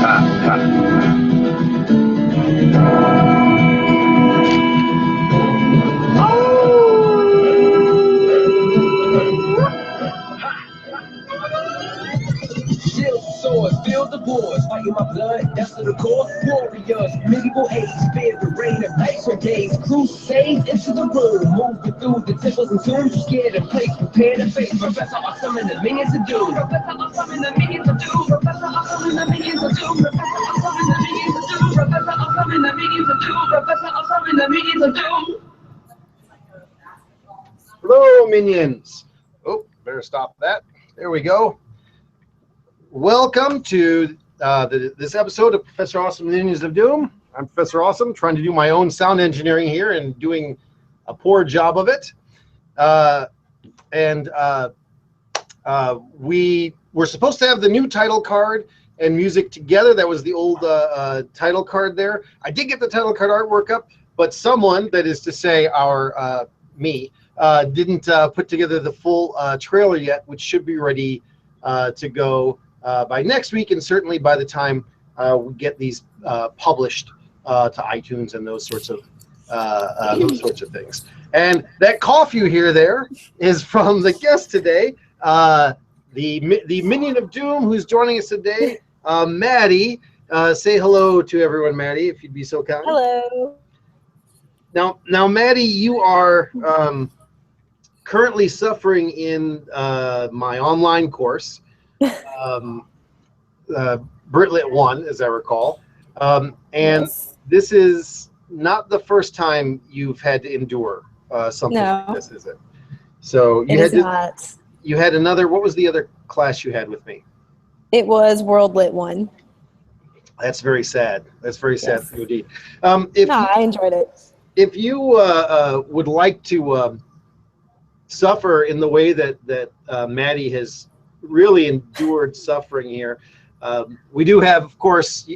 Swords, feel the wars, fighting my blood, that's to the core. Warriors, medieval age, fear the reign of nights or days. Crusades into the room, moving through the temples and tombs. Scared of place, prepare to face. Professor Awesome and the minions of doom. Professor Awesome and the minions of doom. Professor Awesome and the minions of doom. Professor Awesome and the minions of doom. Professor Awesome and the minions of doom. Professor Awesome and the minions of doom. Hello, minions. Oh, better stop that. There we go. Welcome to this episode of Professor Awesome Minions of Doom. I'm Professor Awesome, trying to do my own sound engineering here and doing a poor job of it. We were supposed to have the new title card and music together. That was the old title card there. I did get the title card artwork up, but someone, that is to say me, didn't put together the full trailer yet, which should be ready to go by next week, and certainly by the time we get these published to iTunes and those sorts of things. And that cough you hear there is from the guest today, the Minion of Doom, who's joining us today, Maddie. Say hello to everyone, Maddie, if you'd be so kind. Hello. Now, Maddie, you are currently suffering in my online course. Britlit 1, as I recall. And yes. This is not the first time you've had to endure something like this, is it? So you had another, what was the other class you had with me? It was World Lit 1. That's very sad. That's very sad for you indeed. I enjoyed it. If you would like to suffer in the way that Maddie has really endured suffering here. We do have, of course,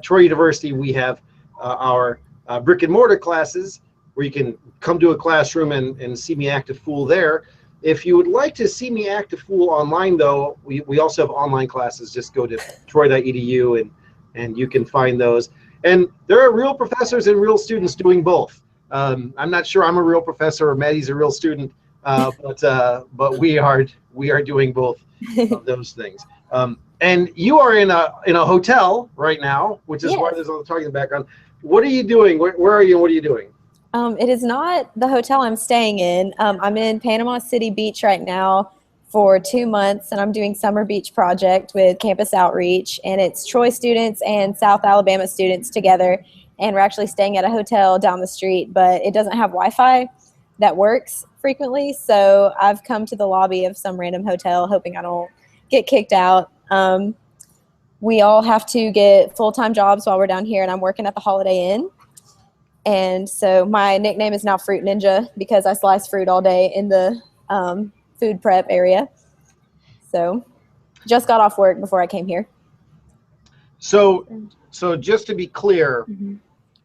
Troy University, we have our brick and mortar classes where you can come to a classroom and see me act a fool there. If you would like to see me act a fool online, though, we also have online classes. Just go to troy.edu and you can find those. And there are real professors and real students doing both. I'm not sure I'm a real professor or Maddie's a real student, but we are doing both of those things. And you are in a hotel right now, which is why there's all the talking in the background. What are you doing? Where are you and what are you doing? It is not the hotel I'm staying in. I'm in Panama City Beach right now for 2 months, and I'm doing Summer Beach Project with Campus Outreach, and it's Troy students and South Alabama students together, and we're actually staying at a hotel down the street, but it doesn't have Wi-Fi that works frequently, so I've come to the lobby of some random hotel hoping I don't get kicked out. We all have to get full-time jobs while we're down here, and I'm working at the Holiday Inn. And so my nickname is now Fruit Ninja because I slice fruit all day in the food prep area. So just got off work before I came here. So just to be clear,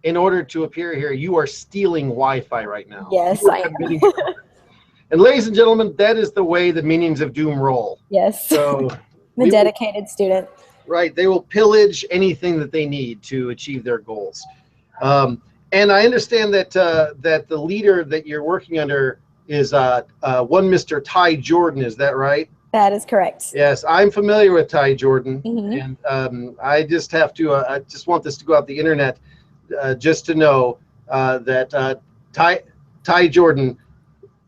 in order to appear here, you are stealing Wi-Fi right now. Yes, I am. And ladies and gentlemen, that is the way the Minions of Doom roll. Yes. So I'm a dedicated student. Right. They will pillage anything that they need to achieve their goals. And I understand that that the leader that you're working under is one Mr. Ty Jordan. Is that right? That is correct. Yes, I'm familiar with Ty Jordan, and I just have to. I just want this to go out the internet, just to know that Ty Jordan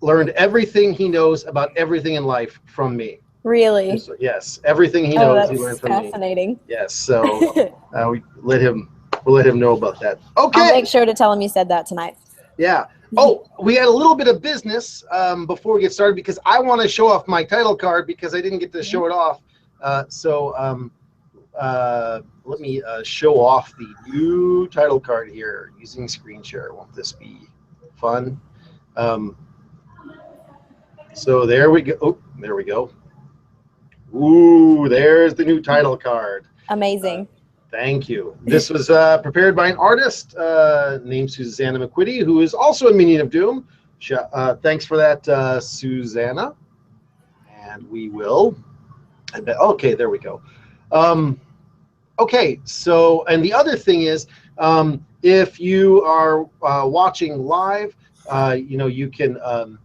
learned everying he knows about everything in life from me. Really? So, yes, everything he knows he learned from me. Fascinating. Yes, so we'll let him know about that. Okay. I'll make sure to tell him you said that tonight. Yeah. Oh, we had a little bit of business before we get started because I want to show off my title card because I didn't get to show it off. Let me show off the new title card here using screen share. Won't this be fun? So there we go. Oh, there we go. Ooh, there's the new title card. Amazing. Thank you. This was prepared by an artist named Susanna McQuitty, who is also a Minion of Doom. Thanks for that, Susanna. And we will. Okay, there we go. Okay, so, and the other thing is, if you are watching live, you can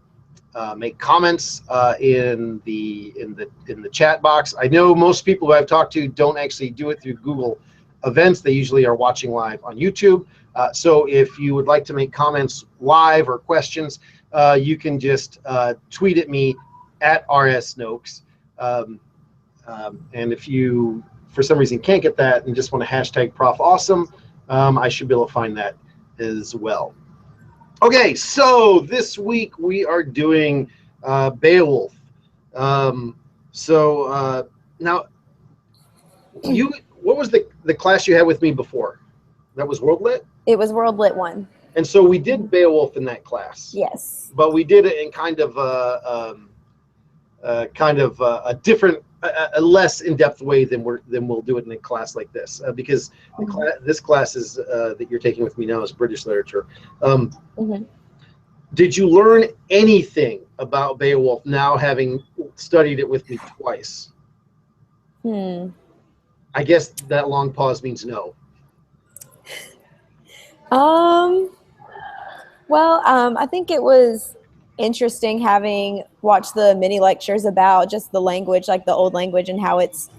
make comments in the chat box. I know most people who I've talked to don't actually do it through Google Events. They usually are watching live on YouTube. So if you would like to make comments live or questions, you can just tweet at me at rsnokes. And if you, for some reason, can't get that and just want to hashtag Prof Awesome, I should be able to find that as well. Okay, so this week we are doing Beowulf. Now, what was the class you had with me before? That was World Lit? It was World Lit 1. And so we did Beowulf in that class. Yes. But we did it in kind of a different, a less in-depth way than we'll do it in a class like this, because this class is that you're taking with me now is British literature. Did you learn anything about Beowulf now, having studied it with me twice? I guess that long pause means no. Well, I think it was interesting having watched the mini lectures about just the language, like the old language, and how it's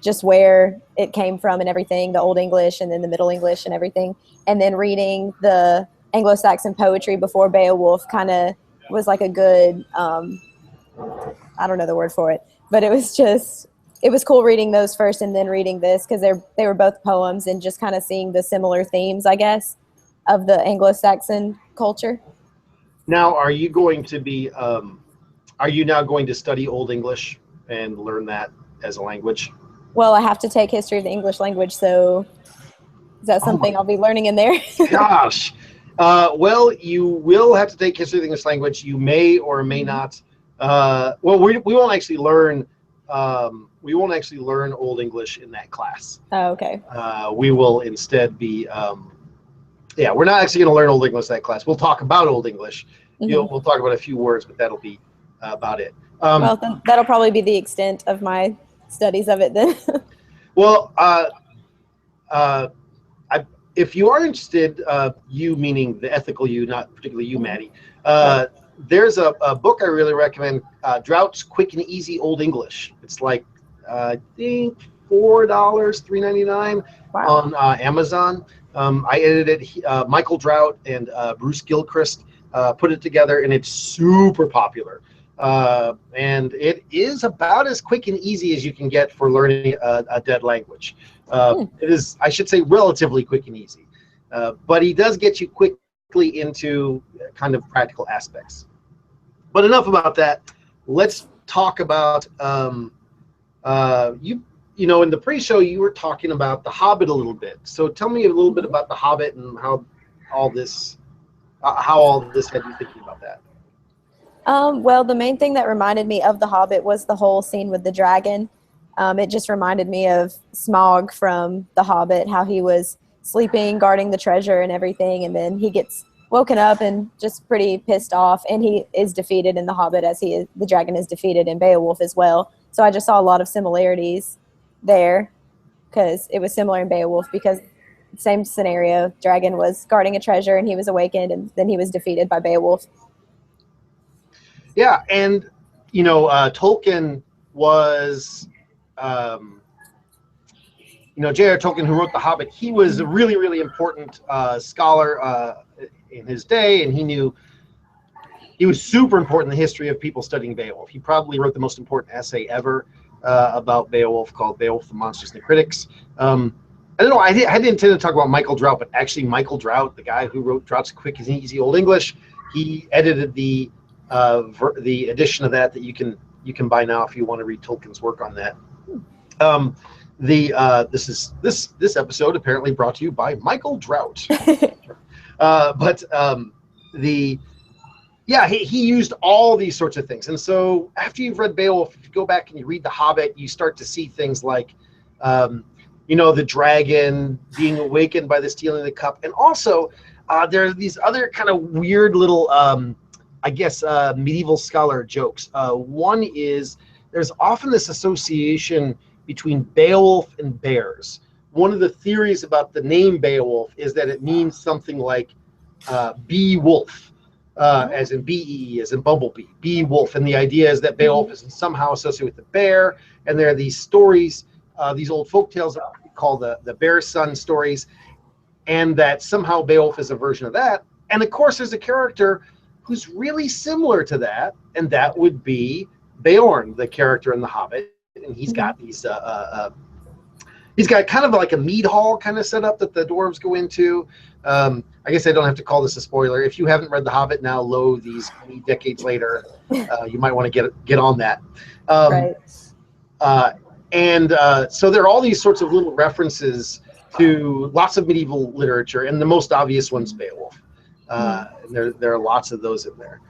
just where it came from and everything, the Old English and then the Middle English and everything. And then reading the Anglo-Saxon poetry before Beowulf kind of was like a good, I don't know the word for it, but it was cool reading those first and then reading this, because they were both poems and just kind of seeing the similar themes, I guess, of the Anglo-Saxon culture. Now, are you going to be, are you now going to study Old English and learn that as a language? Well, I have to take history of the English language, so is that something I'll be learning in there? Gosh. Well, you will have to take history of the English language. You may or may not. Well, we won't actually learn. We won't actually learn Old English in that class. Oh, okay. We will instead be. We're not actually going to learn Old English in that class. We'll talk about Old English. We'll talk about a few words, but that'll be about it. Well, then that'll probably be the extent of my studies of it then. Well, if you are interested, you meaning the ethical you, not particularly you, Maddie, there's a book I really recommend, Drought's Quick and Easy Old English. It's like, I think $4, $3.99 on Amazon. I edited it. Michael Drought and Bruce Gilchrist put it together, and it's super popular. And it is about as quick and easy as you can get for learning a dead language. It is, I should say, relatively quick and easy. But he does get you quickly into kind of practical aspects. But enough about that. Let's talk about you know, in the pre-show, you were talking about The Hobbit a little bit. So tell me a little bit about The Hobbit and how all this had you thinking about that. Well, the main thing that reminded me of The Hobbit was the whole scene with the dragon. It just reminded me of Smaug from The Hobbit, how he was sleeping, guarding the treasure and everything, and then he gets woken up and just pretty pissed off, and he is defeated in The Hobbit as the dragon is defeated in Beowulf as well. So I just saw a lot of similarities there, because it was similar in Beowulf, because same scenario, dragon was guarding a treasure and he was awakened and then he was defeated by Beowulf. Yeah, and you know, Tolkien was J.R. Tolkien, who wrote The Hobbit, he was a really, really important scholar in his day, and he was super important in the history of people studying Beowulf. He probably wrote the most important essay ever about Beowulf, called Beowulf, the Monsters and the Critics. I don't know, I didn't intend to talk about Michael Drought, but actually Michael Drought, the guy who wrote Drought's Quick and Easy Old English, he edited the edition of that you can buy now if you want to read Tolkien's work on that. This episode apparently brought to you by Michael Drought. He used all these sorts of things. And so after you've read Beowulf, if you go back and you read The Hobbit, you start to see things like, the dragon being awakened by the stealing of the cup. And also there are these other kind of weird little, medieval scholar jokes. One is there's often this association between Beowulf and bears. One of the theories about the name Beowulf is that it means something like Beowulf, as in B-E-E, as in bumblebee, Beowulf. And the idea is that Beowulf is somehow associated with the bear. And there are these stories, these old folk tales that we call the bear son stories, and that somehow Beowulf is a version of that. And of course, there's a character who's really similar to that, and that would be Beorn, the character in The Hobbit. And he's got these he's got kind of like a mead hall kind of setup that the dwarves go into. I guess I don't have to call this a spoiler. If you haven't read The Hobbit now, these many decades later, you might want to get on that. Right. So there are all these sorts of little references to lots of medieval literature, and the most obvious one's Beowulf. And there are lots of those in there.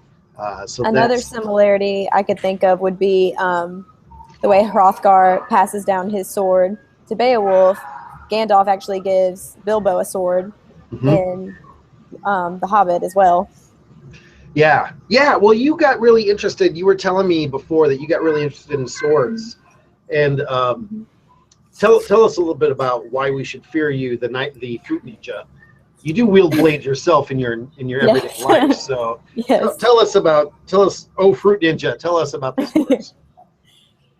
So another similarity I could think of would be the way Hrothgar passes down his sword to Beowulf. Gandalf actually gives Bilbo a sword in The Hobbit as well. Yeah. Well, you got really interested. You were telling me before that you got really interested in swords, and tell us a little bit about why we should fear you, the fruit ninja. You do wield blades yourself in your everyday life, so tell us, fruit ninja. Tell us about the swords.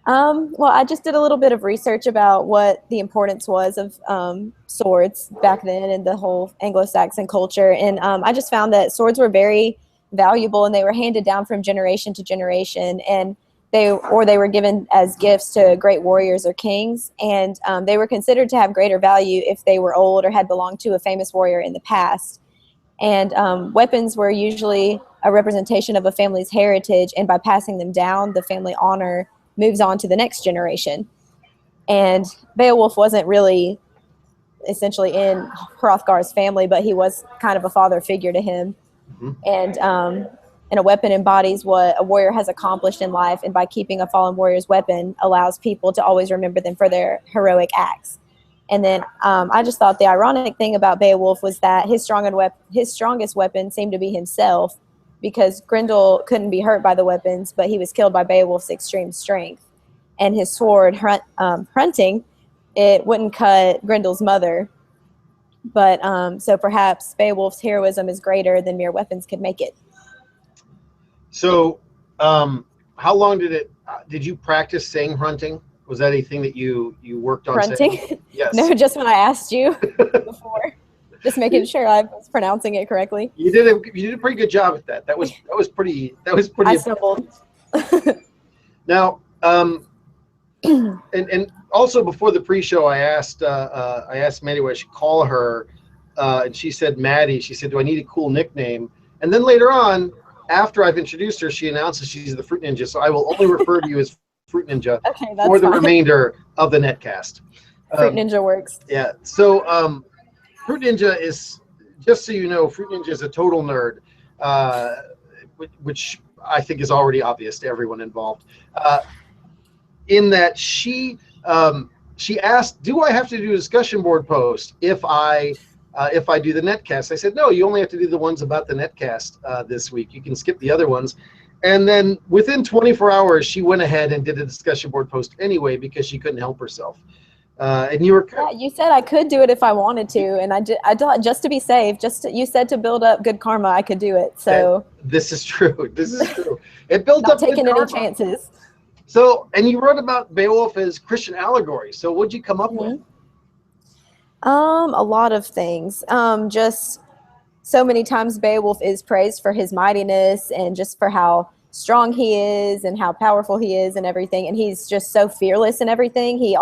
Well, I just did a little bit of research about what the importance was of swords back then in the whole Anglo-Saxon culture. And I just found that swords were very valuable, and they were handed down from generation to generation. And they were given as gifts to great warriors or kings. And they were considered to have greater value if they were old or had belonged to a famous warrior in the past. And weapons were usually a representation of a family's heritage. And by passing them down, the family honor moves on to the next generation. And Beowulf wasn't really essentially in Hrothgar's family, but he was kind of a father figure to him. And a weapon embodies what a warrior has accomplished in life, and by keeping a fallen warrior's weapon allows people to always remember them for their heroic acts. And then I just thought the ironic thing about Beowulf was that his strongest weapon seemed to be himself, because Grendel couldn't be hurt by the weapons, but he was killed by Beowulf's extreme strength. And his sword, Hrunting, it wouldn't cut Grendel's mother. But so perhaps Beowulf's heroism is greater than mere weapons could make it. So how long did you practice saying Hrunting? Was that anything that you worked on Hrunting? saying? Yes. No, just when I asked you before. Just making sure I was pronouncing it correctly. You did a pretty good job at that. That was pretty. I stumbled. Now, and also before the pre-show, I asked Maddie what I should call her, and she said Maddie. She said, "Do I need a cool nickname?" And then later on, after I've introduced her, she announces she's the Fruit Ninja. So I will only refer to you as Fruit Ninja for the remainder of the netcast. Fruit Ninja works. Yeah. So. Fruit Ninja is, just so you know, Fruit Ninja is a total nerd, which I think is already obvious to everyone involved. In that she asked, "Do I have to do a discussion board post if I do the netcast?" I said, "No, you only have to do the ones about the netcast this week. You can skip the other ones." And then within 24 hours, she went ahead and did a discussion board post anyway because she couldn't help herself. And you were. Yeah, you said I could do it if I wanted to, and I thought just to be safe. You said to build up good karma, I could do it. So this is true. It built up. Not taking any chances. So, and you wrote about Beowulf as Christian allegory. So, what'd you come up with? A lot of things. Just so many times Beowulf is praised for his mightiness and just for how strong he is and how powerful he is and everything. And he's just so fearless in everything. He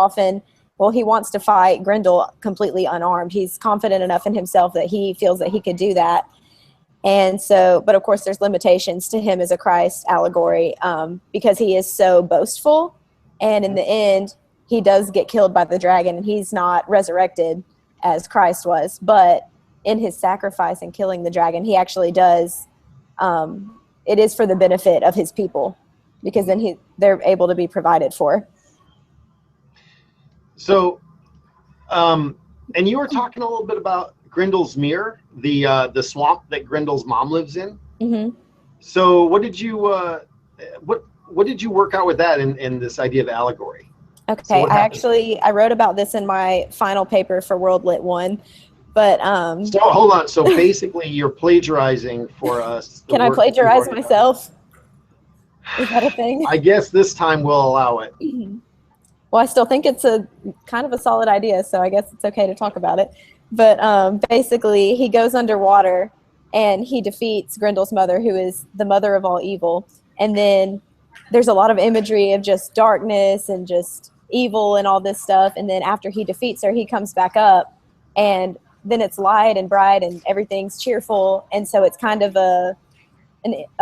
wants to fight Grendel completely unarmed. He's confident enough in himself that he feels that he could do that. And so, but of course there's limitations to him as a Christ allegory because he is so boastful. And in the end, he does get killed by the dragon and he's not resurrected as Christ was. But in his sacrifice and killing the dragon, he actually does. It is for the benefit of his people because then they're able to be provided for. So, and you were talking a little bit about Grendel's Mere, the swamp that Grendel's mom lives in. Mm-hmm. So, what did you work out with that in this idea of allegory? Okay, So what happens? I wrote about this in my final paper for World Lit 1, but So hold on. So basically, you're plagiarizing for us the can I work that you've plagiarize already done. myself? Is that a thing? I guess this time we'll allow it. Well, I still think it's a kind of a solid idea, so I guess it's okay to talk about it. But basically, he goes underwater and he defeats Grendel's mother, who is the mother of all evil. And then there's a lot of imagery of just darkness and just evil and all this stuff. And then after he defeats her, he comes back up, and then it's light and bright and everything's cheerful. And so it's kind of a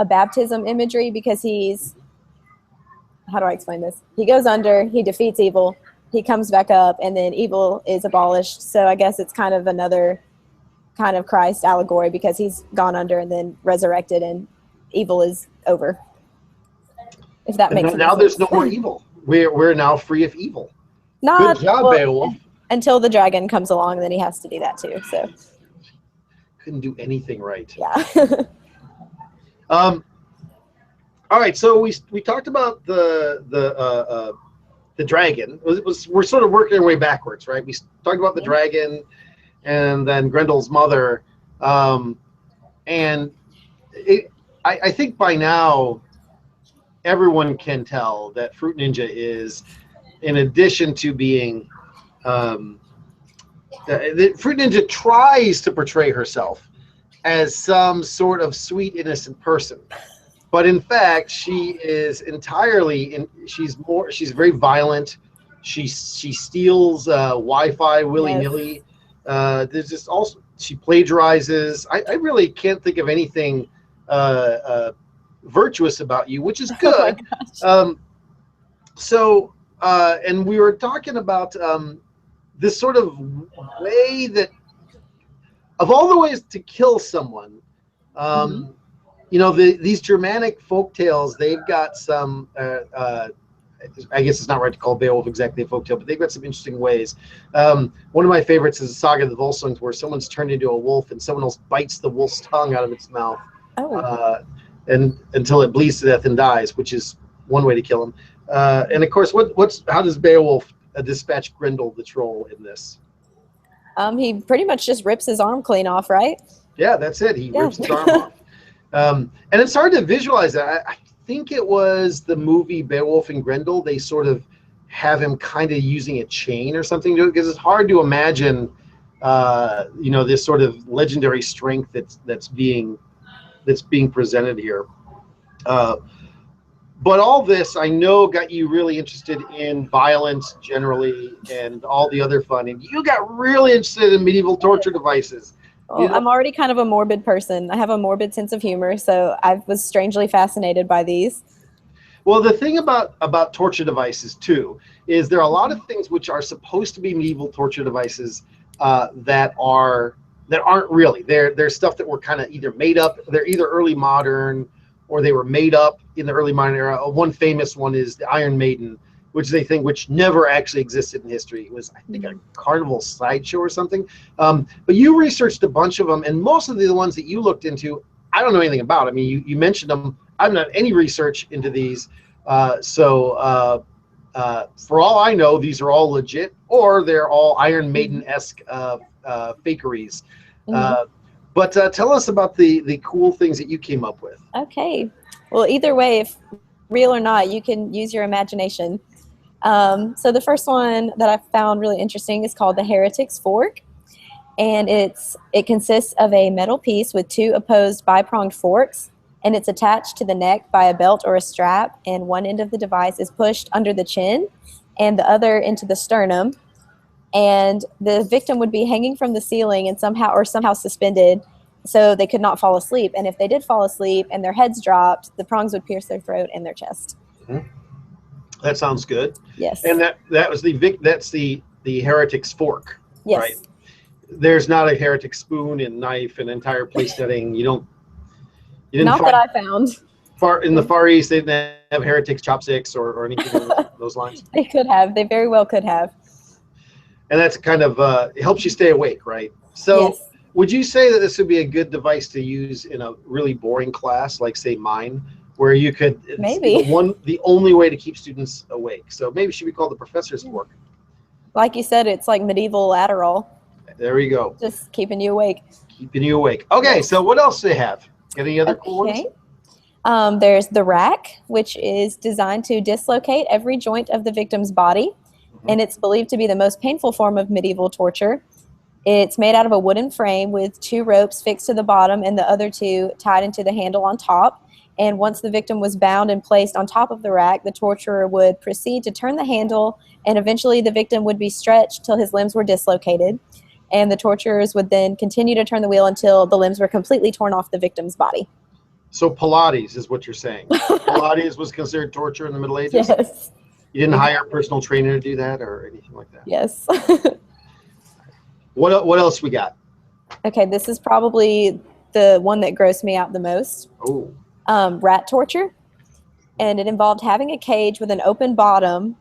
baptism imagery because he's, how do I explain this? He goes under, he defeats evil, he comes back up, and then evil is abolished. So I guess it's kind of another kind of Christ allegory because he's gone under and then resurrected, and evil is over. If that makes sense. Now there's no more evil. We're now free of evil. Not, Good job, well, Beowulf. until the dragon comes along, and then he has to do that too. So Couldn't do anything right. yeah. All right, so we talked about the dragon. We're sort of working our way backwards, right? We talked about the dragon, and then Grendel's mother, and I think by now everyone can tell that Fruit Ninja is, in addition to being, the Fruit Ninja tries to portray herself as some sort of sweet, innocent person. But in fact, she is entirely she's very violent. She steals Wi-Fi willy-nilly. There's just also, she plagiarizes. I really can't think of anything virtuous about you, which is good. Oh And we were talking about this sort of way that, of all the ways to kill someone, you know, these Germanic folk tales, they've got some, I guess it's not right to call Beowulf exactly a folktale, but they've got some interesting ways. One of my favorites is the Saga of the Volsungs, where someone's turned into a wolf and someone else bites the wolf's tongue out of its mouth, and until it bleeds to death and dies, which is one way to kill him. And of course, how does Beowulf dispatch Grendel the troll in this? He pretty much just rips his arm clean off, right? Yeah, that's it. He rips his arm off. And it's hard to visualize that. I think it was the movie Beowulf and Grendel. They sort of have him kind of using a chain or something, because it's hard to imagine, you know, this sort of legendary strength that's being presented here. But all this, I know, got you really interested in violence generally and all the other fun. And you got really interested in medieval torture devices. Well, you know, I'm already kind of a morbid person. I have a morbid sense of humor, so I was strangely fascinated by these. Well, the thing about torture devices, too, is there are a lot of things which are supposed to be medieval torture devices that aren't really. They're stuff that were kind of either made up. They're either early modern, or they were made up in the early modern era. One famous one is the Iron Maiden, which is a thing which never actually existed in history. It was, I think, a carnival sideshow or something. But you researched a bunch of them, and most of the ones that you looked into, I don't know anything about. I mean, you mentioned them. I've not any research into these. So for all I know, these are all legit, or they're all Iron Maiden-esque fakeries. But tell us about the cool things that you came up with. Okay. Well, either way, if real or not, you can use your imagination. So the first one that I found really interesting is called the Heretics Fork. And it consists of a metal piece with two opposed bi-pronged forks, and it's attached to the neck by a belt or a strap, and one end of the device is pushed under the chin and the other into the sternum. And the victim would be hanging from the ceiling and somehow suspended, so they could not fall asleep. And if they did fall asleep and their heads dropped, the prongs would pierce their throat and their chest. That sounds good. Yes. And that's the Heretics Fork. Yes. Right? There's not a heretic spoon and knife and entire place setting. You didn't not that I found. In the Far East, they didn't have heretics chopsticks or anything along those lines. They could have. They very well could have. And that's kind of it helps you stay awake, right? So would you say that this would be a good device to use in a really boring class, like say mine, where you could Maybe. the only way to keep students awake. So maybe it should be called the Professor's Fork. Like you said, it's like medieval Adderall, There you go. just keeping you awake. Keeping you awake. Okay, Yes. so what else do they have? Got any other cool ones? There's the rack, which is designed to dislocate every joint of the victim's body, and it's believed to be the most painful form of medieval torture. It's made out of a wooden frame with 2 ropes fixed to the bottom and the other 2 tied into the handle on top. And once the victim was bound and placed on top of the rack, the torturer would proceed to turn the handle, and eventually the victim would be stretched till his limbs were dislocated. And the torturers would then continue to turn the wheel until the limbs were completely torn off the victim's body. So Pilates is what you're saying. Pilates was considered torture in the Middle Ages? Yes. You didn't hire a personal trainer to do that or anything like that? Yes. What else we got? Okay, this is probably the one that grossed me out the most. Oh. Rat torture. And it involved having a cage with an open bottom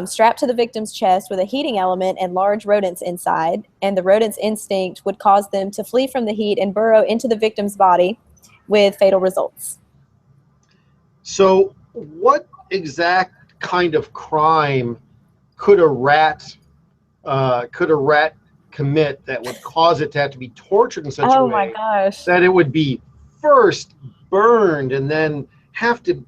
strapped to the victim's chest with a heating element and large rodents inside. And the rodents' instinct would cause them to flee from the heat and burrow into the victim's body with fatal results. So what exact kind of crime could a rat commit that would cause it to have to be tortured in such a way my gosh. that it would be first burned and then have to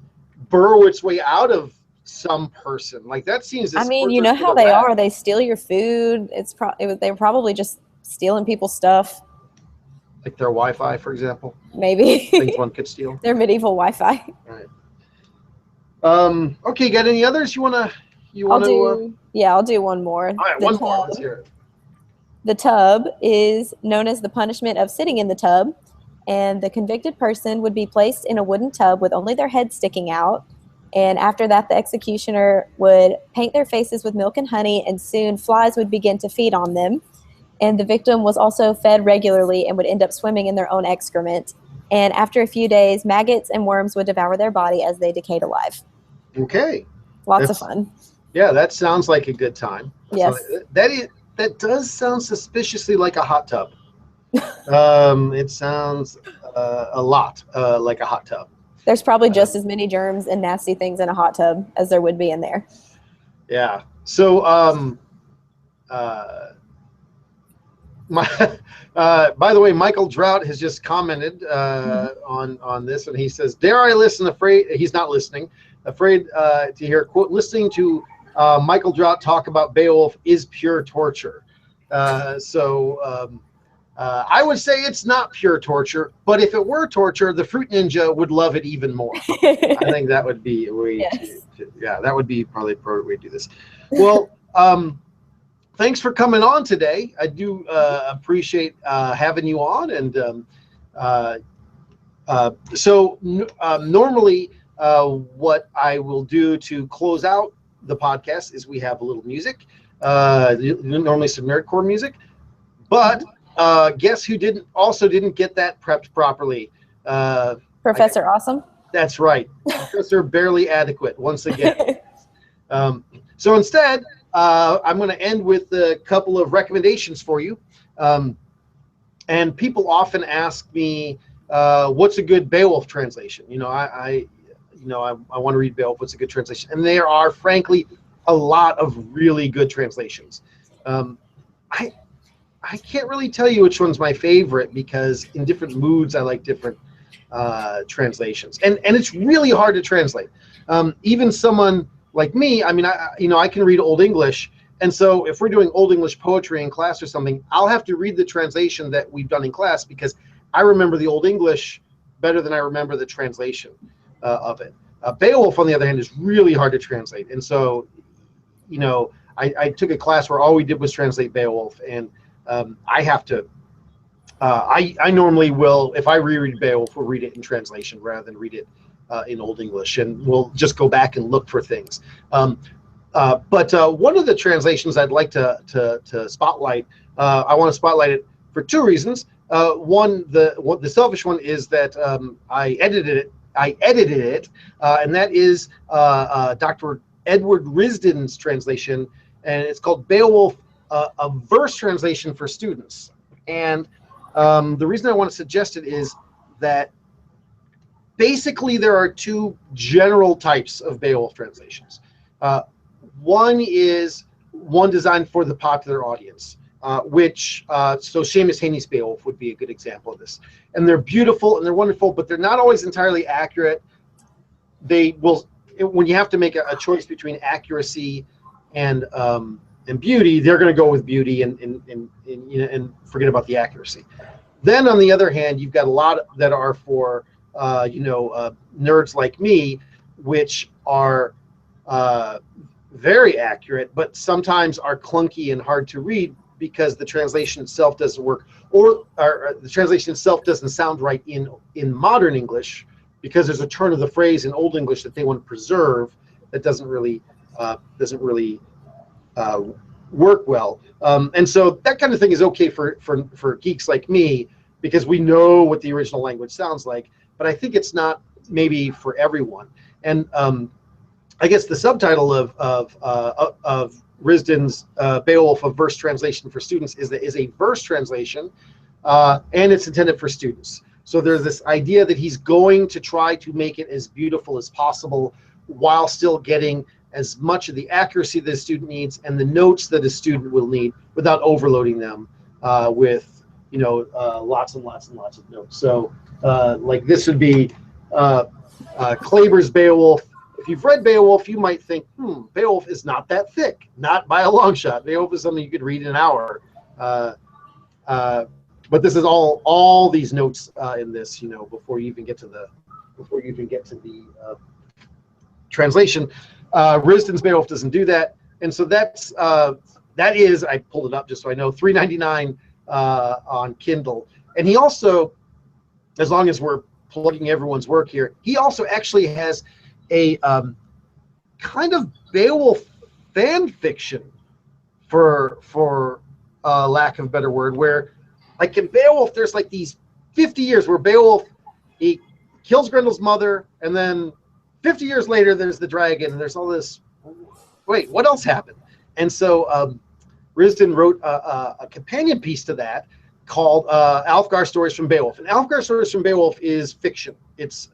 burrow its way out of some person? Like that seems. I mean, you know how they are. They steal your food. They were probably just stealing people's stuff. Like their Wi-Fi, for example. Maybe. Things one could steal. Their medieval Wi-Fi. Right. Okay. Got any others you want to? Yeah, I'll do one more. All right, one more. Let's hear it. The tub is known as the punishment of sitting in the tub, and the convicted person would be placed in a wooden tub with only their head sticking out. And after that, the executioner would paint their faces with milk and honey, and soon flies would begin to feed on them. And the victim was also fed regularly and would end up swimming in their own excrement. And after a few days, maggots and worms would devour their body as they decayed alive. Okay. Lots of fun. Yeah, that sounds like a good time. Yes. That does sound suspiciously like a hot tub. It sounds a lot like a hot tub. There's probably just as many germs and nasty things in a hot tub as there would be in there. Yeah. So, by the way, Michael Drought has just commented on this, and he says, "Dare I listen? Afraid he's not listening. Afraid to hear quote listening to Michael Drought talk about Beowulf is pure torture." I would say it's not pure torture, but if it were torture, the Fruit Ninja would love it even more. I think that would be a way that would be probably the way to do this. Well, thanks for coming on today. I do appreciate having you on. And normally what I will do to close out the podcast is we have a little music, normally some nerdcore music, but guess who didn't get that prepped properly? Professor Awesome. That's right. Professor Barely Adequate once again. So instead, I'm going to end with a couple of recommendations for you. And people often ask me, what's a good Beowulf translation? I want to read Beowulf. What's a good translation? And there are, frankly, a lot of really good translations. I can't really tell you which one's my favorite because in different moods I like different translations, and it's really hard to translate. Even someone like me, I can read Old English, and so if we're doing Old English poetry in class or something, I'll have to read the translation that we've done in class because I remember the Old English better than I remember the translation of it. Beowulf, on the other hand, is really hard to translate, and so I took a class where all we did was translate Beowulf, and I have to. I normally will, if I reread Beowulf, we'll read it in translation rather than read it in Old English, and we'll just go back and look for things. But one of the translations I'd like to spotlight, I want to spotlight it for two reasons. One, the selfish one is that I edited it, and that is Dr. Edward Risden's translation, and it's called Beowulf, a verse translation for students. And the reason I want to suggest it is that basically there are two general types of Beowulf translations. One is one designed for the popular audience, so Seamus Heaney's Beowulf would be a good example of this. And they're beautiful and they're wonderful, but they're not always entirely accurate. They will, when you have to make a choice between accuracy and beauty, they're going to go with beauty and forget about the accuracy. Then on the other hand, you've got a lot that are for nerds like me, which are very accurate, but sometimes are clunky and hard to read because the translation itself doesn't work, or the translation itself doesn't sound right in modern English, because there's a turn of the phrase in Old English that they want to preserve that doesn't really work well. And so that kind of thing is okay for geeks like me, because we know what the original language sounds like, but I think it's not maybe for everyone. And I guess the subtitle of Risden's Beowulf, a verse translation for students, is a verse translation, and it's intended for students. So there's this idea that he's going to try to make it as beautiful as possible while still getting as much of the accuracy that a student needs and the notes that a student will need without overloading them with lots and lots and lots of notes. So like this would be Kleber's Beowulf. If you've read Beowulf, you might think, Beowulf is not that thick. Not by a long shot. Beowulf is something you could read in an hour. But this is all these notes in this, before you even get to the translation. Risden's Beowulf doesn't do that, and so that is, I pulled it up just so I know, $3.99 on Kindle. And he also, as long as we're plugging everyone's work here, he also actually has a kind of Beowulf fan fiction, for lack of a better word, where like in Beowulf, there's like these 50 years where Beowulf, he kills Grendel's mother, and then 50 years later, there's the dragon, and there's all this, wait, what else happened? And so Risden wrote a companion piece to that called Alfgar Stories from Beowulf. And Alfgar Stories from Beowulf is fiction. It's,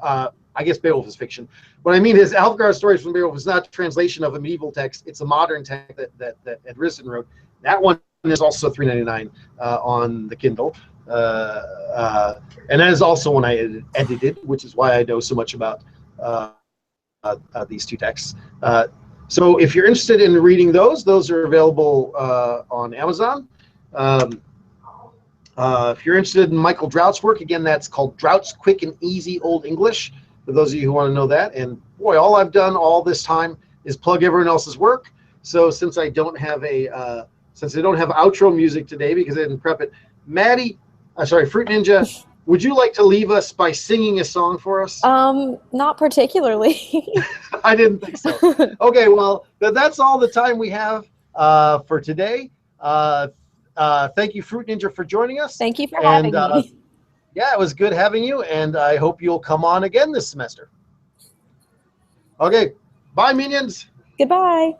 I guess Beowulf is fiction. What I mean is Alfgar Stories from Beowulf is not a translation of a medieval text. It's a modern text that Risden wrote. That one is also $3.99 on the Kindle. And that is also one I edited, which is why I know so much about these two texts. So if you're interested in reading those are available on Amazon. If you're interested in Michael Drout's work, again, that's called Drout's Quick and Easy Old English, for those of you who want to know that. And boy, all I've done all this time is plug everyone else's work. So since I don't have outro music today because I didn't prep it, Fruit Ninja, would you like to leave us by singing a song for us? Not particularly. I didn't think so. Okay, well, that's all the time we have for today. Thank you, Fruit Ninja, for joining us. Thank you for having me. Yeah, it was good having you, and I hope you'll come on again this semester. Okay, bye, Minions. Goodbye.